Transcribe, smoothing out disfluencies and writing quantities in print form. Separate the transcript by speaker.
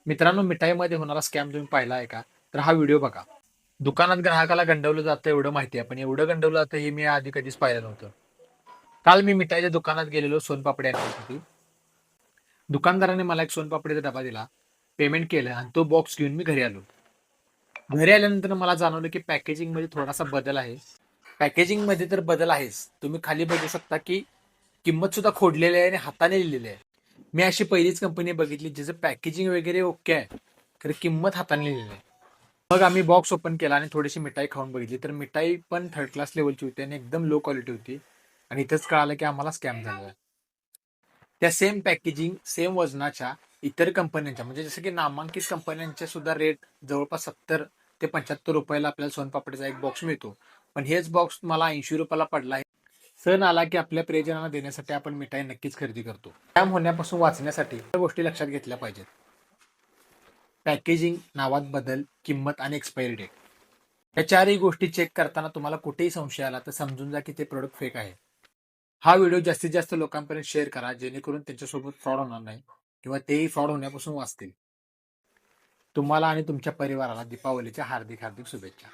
Speaker 1: मित्रांनो, मिठाईमध्ये होणारा स्कॅम तुम्ही पाहिला आहे का? तर हा व्हिडिओ बघा. दुकानात ग्राहकाला गंडवलं जातं एवढं माहिती आहे, पण एवढं गंडवलं जातं हे मी आधी कधीच पाहिलं नव्हतं. काल मी मिठाईच्या दुकानात गेलेलो सोनपापडी आणण्यासाठी. दुकानदाराने मला एक सोनपापडीचा डबा दिला, पेमेंट केलं आणि तो बॉक्स घेऊन मी घरी आलो. घरी आल्यानंतर मला जाणवलं की पॅकेजिंगमध्ये थोडासा बदल आहे. पॅकेजिंगमध्ये तर बदल आहेच. तुम्ही खाली बघू शकता की किंमत सुद्धा खोडलेली आहे आणि हाताने लिहिलेली आहे. मी अशी पहिलीच कंपनी बघितली जिचं पॅकेजिंग वगैरे ओके आहे, तर किंमत हाताने लिहिलेली आहे. मग आम्ही बॉक्स ओपन केला आणि थोडीशी मिठाई खाऊन बघितली, तर मिठाई पण थर्ड क्लास लेवलची होती आणि एकदम लो क्वालिटी होती. आणि इथंच कळालं की आम्हाला स्कॅम झालेला आहे. त्या सेम पॅकेजिंग, सेम वजनाच्या इतर कंपन्यांच्या म्हणजे जसं की नामांकित कंपन्यांचे सुद्धा रेट जवळपास 70 ते 75 रुपयाला आपल्याला सोनपापडीचा एक बॉक्स मिळतो. पण हेच बॉक्स मला 80 रुपयाला पडला आहे. सण आला की आपल्या प्रियजनांना देण्यासाठी आपण मिठाई नक्कीच खरेदी करतो. स्कॅम होण्यापासून वाचण्यासाठी या गोष्टी लक्षात घेतल्या पाहिजेत. पॅकेजिंग, नावात बदल, किंमत आणि एक्सपायरी डेट. या चारही गोष्टी चेक करताना तुम्हाला कुठेही संशय आला तर समजून जा की ते प्रोडक्ट फेक आहे. हा व्हिडिओ जास्तीत जास्त लोकांपर्यंत शेअर करा, जेणेकरून त्यांच्यासोबत फ्रॉड होणार नाही किंवा तेही फ्रॉड होण्यापासून वाचतील. तुम्हाला आणि तुमच्या परिवाराला दीपावलीच्या हार्दिक हार्दिक शुभेच्छा.